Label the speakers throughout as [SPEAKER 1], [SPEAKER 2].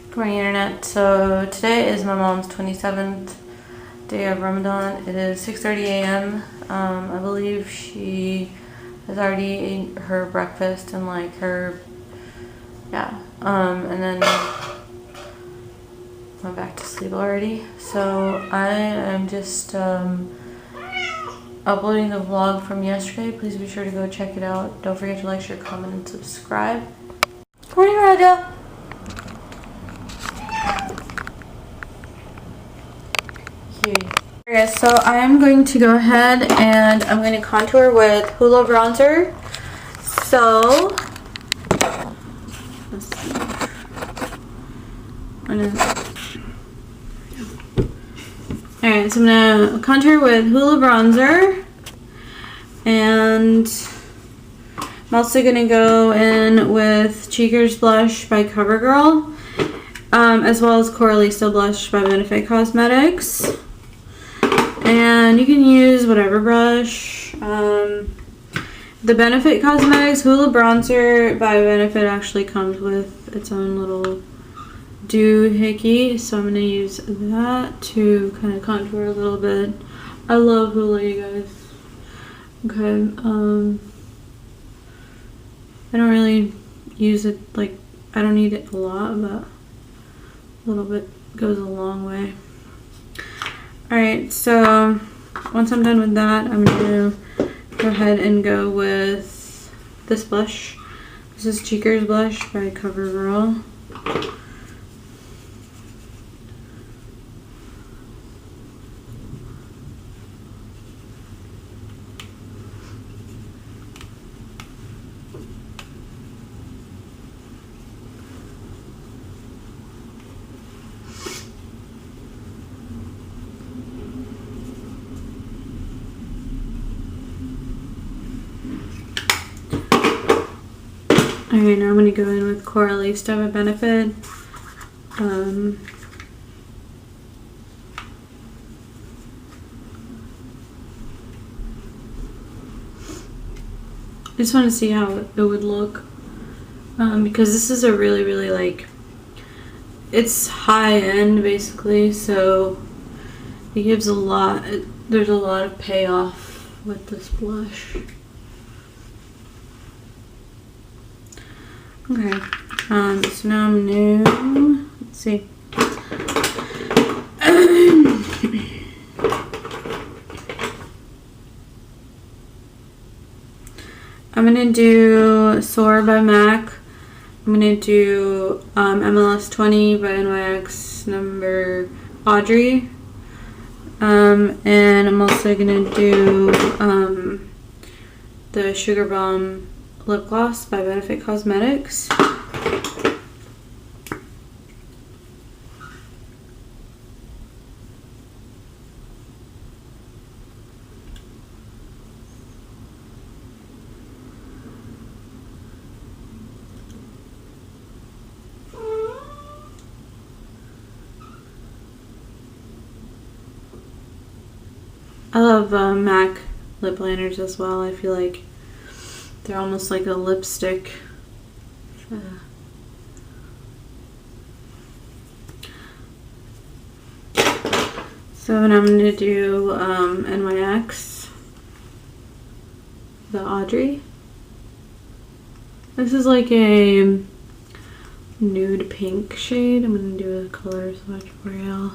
[SPEAKER 1] Good morning, internet. So today is my mom's 27th day of Ramadan. It is 6:30 a.m. I believe she has already ate her breakfast and like her, and then went back to sleep already. So I am just uploading the vlog from yesterday. Please be sure to go check it out. Don't forget to like, share, comment, and subscribe. Good morning, Raja. Okay, so I'm going to go ahead and I'm going to contour with Hoola bronzer. So let's see. Alright, so I'm gonna contour with Hoola bronzer, and I'm also gonna go in with Cheekers blush by CoverGirl, as well as Coralista blush by Benefit Cosmetics. And you can use whatever brush. The Benefit Cosmetics Hoola bronzer by Benefit actually comes with its own little doohickey, so I'm going to use that to kind of contour a little bit. I love Hoola, you guys. Okay, I don't really use it, like, I don't need it a lot, but a little bit goes a long way. Alright, so once I'm done with that, I'm going to go ahead and go with this blush. This is Cheekers blush by CoverGirl. Alright, now I'm going to go in with Coralista by Benefit. I just want to see how it would look, because this is a really like, it's high end basically, so it gives a lot, there's a lot of payoff with this blush. Okay, so now I'm new, let's see. I'm gonna do Soar by MAC. I'm gonna do MLS 20 by NYX number Audrey. And I'm also gonna do the Sugar Bomb lip gloss by Benefit Cosmetics. I love MAC lip liners as well. I feel like they're almost like a lipstick. So now I'm going to do NYX, the Audrey. This is like a nude pink shade. I'm going to do a color swatch for y'all.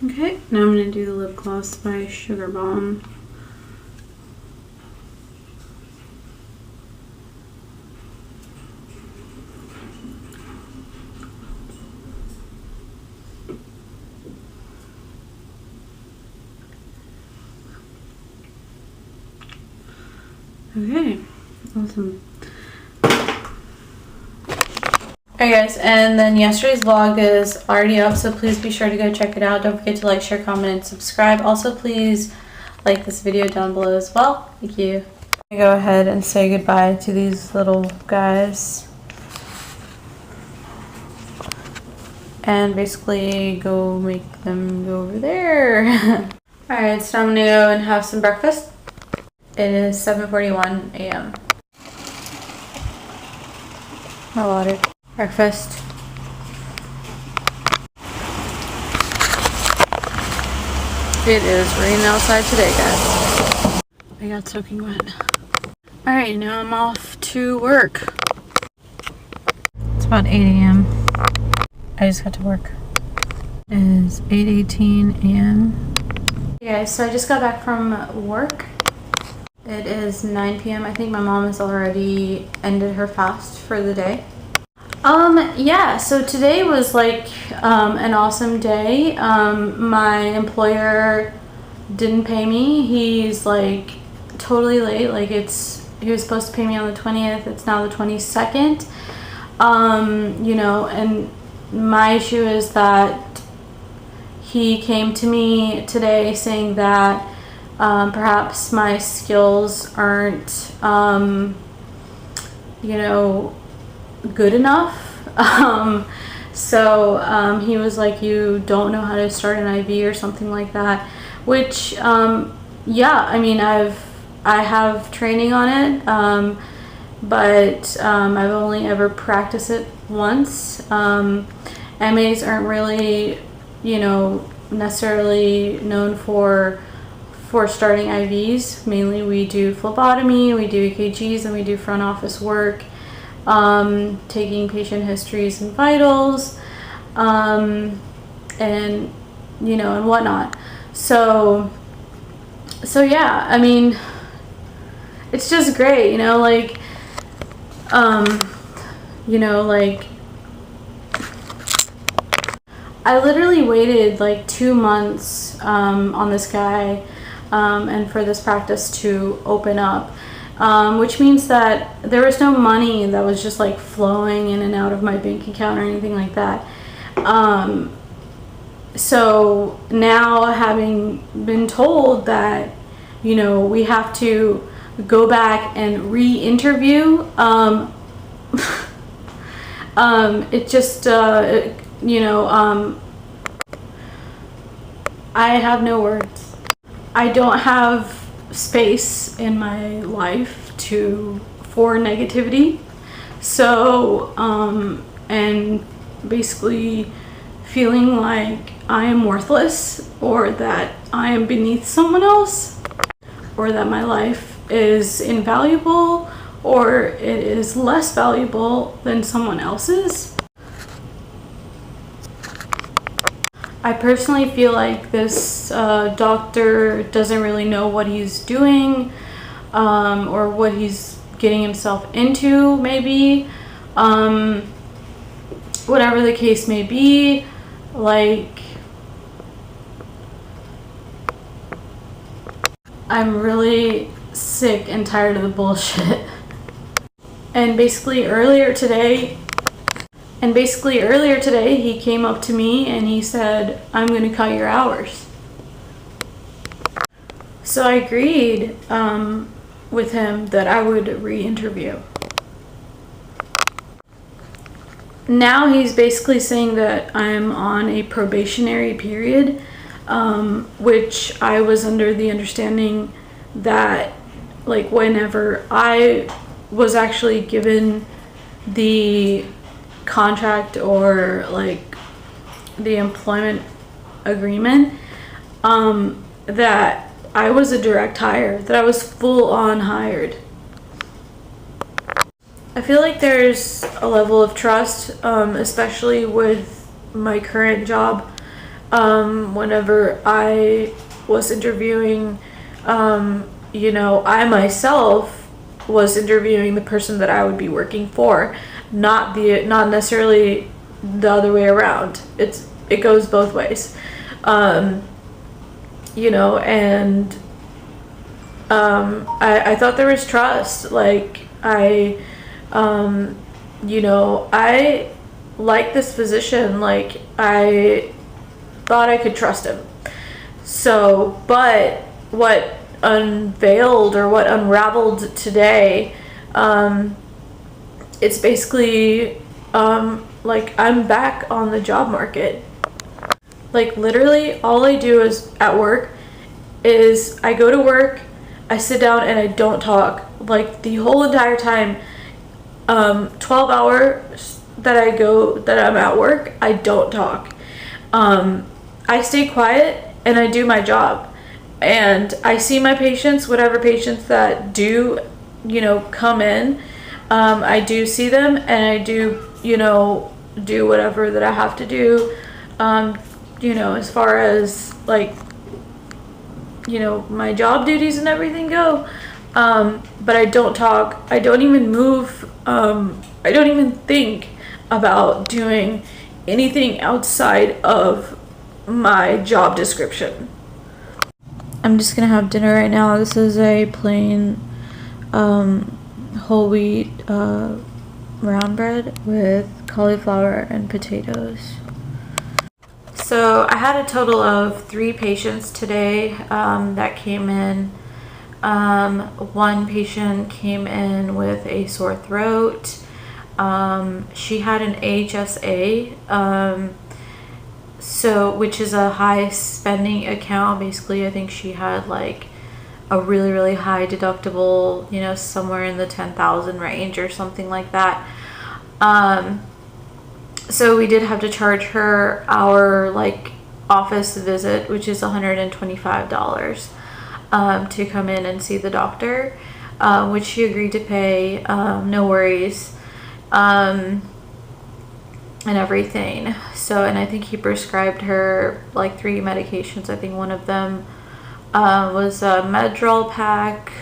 [SPEAKER 1] Okay, now I'm going to do the lip gloss by Sugar Bomb. Okay, awesome. Alright guys, and then yesterday's vlog is already up, so please be sure to go check it out. Don't forget to like, share, comment, and subscribe. Also, please like this video down below as well. Thank you. Go ahead and say goodbye to these little guys. And basically go make them go over there. Alright, so I'm gonna go and have some breakfast. It is 7:41 a.m. My water. Breakfast. It is raining outside today, guys. I got soaking wet. Alright, now I'm off to work. It's about 8 a.m. I just got to work. It is 8:18 a.m. Okay, guys, so I just got back from work. It is 9 p.m. I think my mom has already ended her fast for the day. Yeah, so today was like an awesome day. My employer didn't pay me. He's like totally late. Like he was supposed to pay me on the 20th. It's now the 22nd. You know, and my issue is that he came to me today saying that perhaps my skills aren't, you know, good enough. So he was like, you don't know how to start an IV or something like that, which yeah, I mean, I have training on it, but I've only ever practiced it once. MAs aren't really, you know, necessarily known for starting IVs. Mainly we do phlebotomy, we do EKGs, and we do front office work, taking patient histories and vitals, and you know, and whatnot. So yeah, I mean, it's just great, you know, like, you know, like, I literally waited like 2 months on this guy and for this practice to open up, which means that there was no money that was just like flowing in and out of my bank account or anything like that. So now, having been told that, you know, we have to go back and re-interview, it just, you know, I have no words. I don't have space in my life for negativity. So, and basically feeling like I am worthless, or that I am beneath someone else, or that my life is invaluable, or it is less valuable than someone else's. I personally feel like this doctor doesn't really know what he's doing, or what he's getting himself into, maybe. Whatever the case may be, like, I'm really sick and tired of the bullshit. And basically earlier today, he came up to me and he said, I'm going to cut your hours. So I agreed with him that I would re-interview. Now he's basically saying that I'm on a probationary period, which I was under the understanding that, like, whenever I was actually given the contract, or like the employment agreement, that I was a direct hire, that I was full on hired. I feel like there's a level of trust, especially with my current job. Whenever I was interviewing, you know, I myself was interviewing the person that I would be working for, not necessarily the other way around. It goes both ways, you know, and I thought there was trust. Like, you know, I like this physician. Like, I thought I could trust him. So, but what unveiled or what unraveled today, it's basically like I'm back on the job market. Like literally all I do is at work is I go to work, I sit down and I don't talk. Like the whole entire time, 12 hours that I'm at work, I don't talk. I stay quiet and I do my job. And I see my patients, whatever patients that do, come in. I do see them and I do, do whatever that I have to do, as far as like, my job duties and everything go. But I don't talk. I don't even move. I don't even think about doing anything outside of my job description. I'm just gonna have dinner right now. This is a plain whole wheat round bread with cauliflower and potatoes. So I had a total of 3 patients today that came in. One patient came in with a sore throat. She had an HSA, which is a high spending account. Basically, I think she had like a really, really high deductible, somewhere in the 10,000 range or something like that. So we did have to charge her our like office visit, which is $125 to come in and see the doctor, which she agreed to pay, no worries, and everything. So, and I think he prescribed her like 3 medications. I think one of them was a Medrol pack,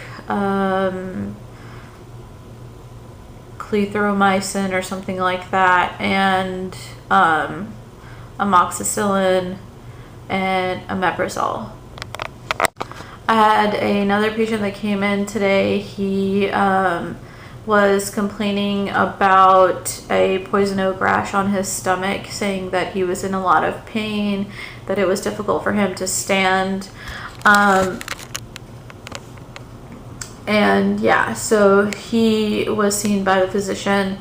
[SPEAKER 1] clethromycin or something like that, and amoxicillin and omeprazole. I had another patient that came in today. He was complaining about a poison oak rash on his stomach, saying that he was in a lot of pain, that it was difficult for him to stand. And yeah, so he was seen by the physician,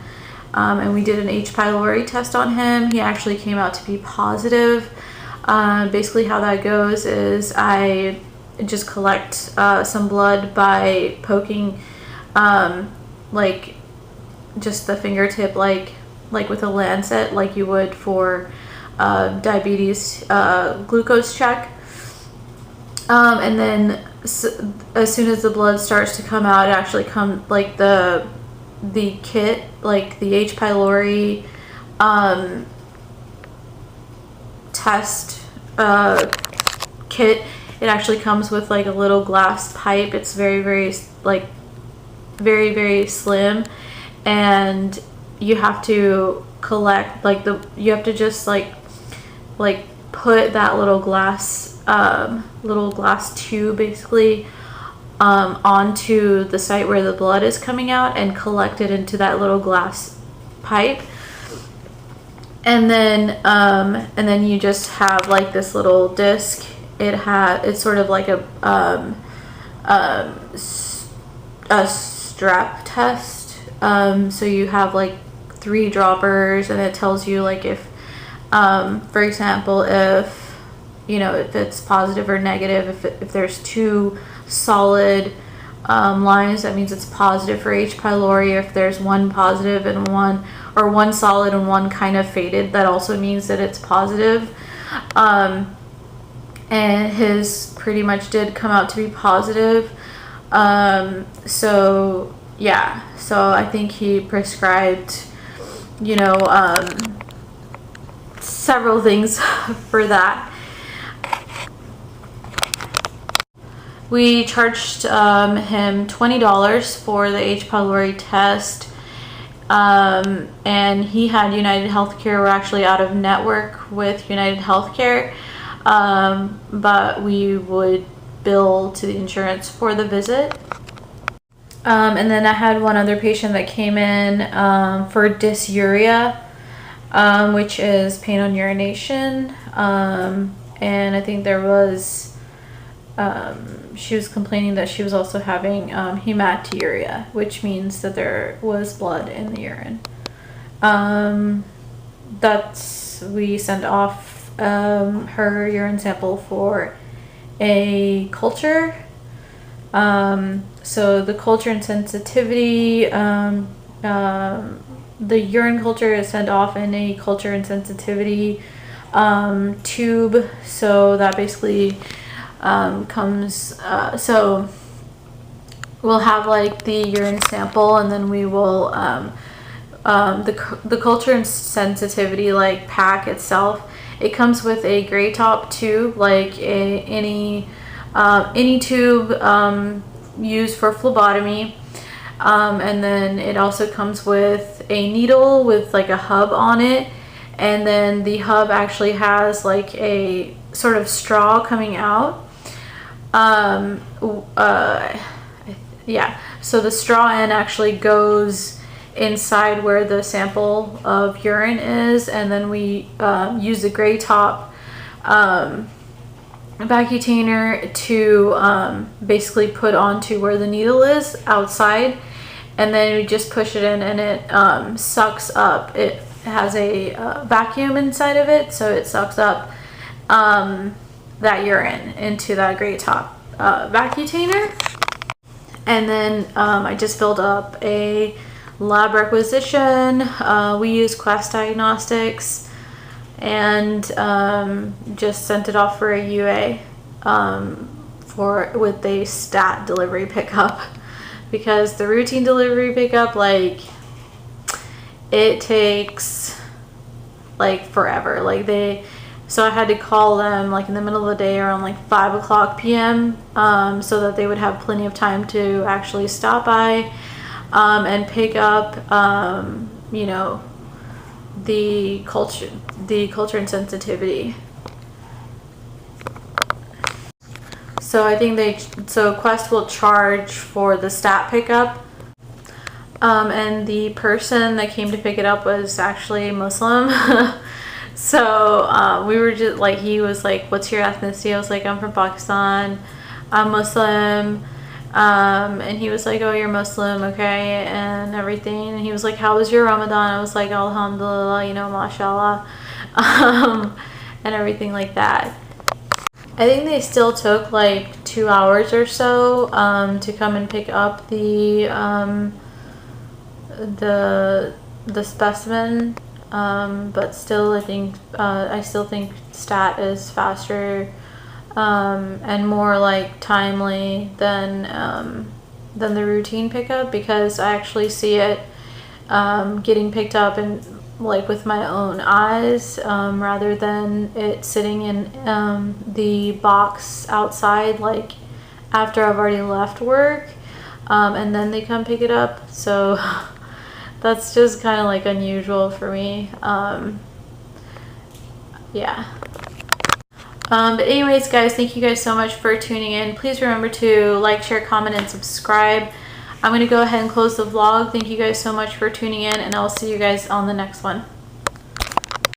[SPEAKER 1] and we did an H. pylori test on him. He actually came out to be positive. Basically how that goes is I just collect some blood by poking like just the fingertip, like with a lancet, like you would for diabetes glucose check. And then as soon as the blood starts to come out, it actually comes like the kit, like the H. pylori test kit. It actually comes with like a little glass pipe. It's very, very like very, very slim, and you have to collect like you have to just like put that little glass tube basically onto the site where the blood is coming out and collect it into that little glass pipe. And then you just have like this little disc. It's sort of like a strep test. So you have like 3 droppers, and it tells you like if, for example, if it's positive or negative. If there's 2 solid lines, that means it's positive for H. pylori. If there's 1 positive and 1 solid and 1 kind of faded, that also means that it's positive. And his pretty much did come out to be positive. So yeah, so I think he prescribed, several things for that. We charged him $20 for the H. pylori test, and he had United Healthcare. We're actually out of network with United Healthcare, but we would bill to the insurance for the visit. And then I had one other patient that came in for dysuria, which is pain on urination, and I think there was she was complaining that she was also having hematuria, which means that there was blood in the urine. We sent off her urine sample for a culture. So the culture and sensitivity, the urine culture is sent off in a culture and sensitivity tube. So that basically comes, so we'll have like the urine sample, and then we will the culture and sensitivity like pack itself. It comes with a gray top tube, like any tube used for phlebotomy, and then it also comes with a needle with like a hub on it, and then the hub actually has like a sort of straw coming out. Yeah, so the straw end actually goes inside where the sample of urine is, and then we use the gray top vacutainer to basically put onto where the needle is outside, and then we just push it in, and it sucks up. It has a vacuum inside of it, so it sucks up that urine into that gray top vacutainer. And then I just filled up a lab requisition. We use Quest Diagnostics, and just sent it off for a UA with a stat delivery pickup, because the routine delivery pickup, like, it takes like forever. Like so I had to call them like in the middle of the day around like 5 p.m. So that they would have plenty of time to actually stop by and pick up you know, the culture and sensitivity. So I think Quest will charge for the stat pickup. And the person that came to pick it up was actually Muslim. So we were just like, he was like, what's your ethnicity? I was like, I'm from Pakistan, I'm Muslim. And he was like, oh, you're Muslim, okay, and everything. And he was like, how was your Ramadan? I was like, alhamdulillah, you know, mashallah, and everything like that. I think they still took like 2 hours or so to come and pick up the specimen, but still, I still think stat is faster and more like timely than the routine pickup, because I actually see it getting picked up and like with my own eyes, rather than it sitting in the box outside, like after I've already left work, and then they come pick it up. So that's just kind of like unusual for me. Yeah. But anyways, guys, thank you guys so much for tuning in. Please remember to like, share, comment, and subscribe. I'm going to go ahead and close the vlog. Thank you guys so much for tuning in, and I'll see you guys on the next one.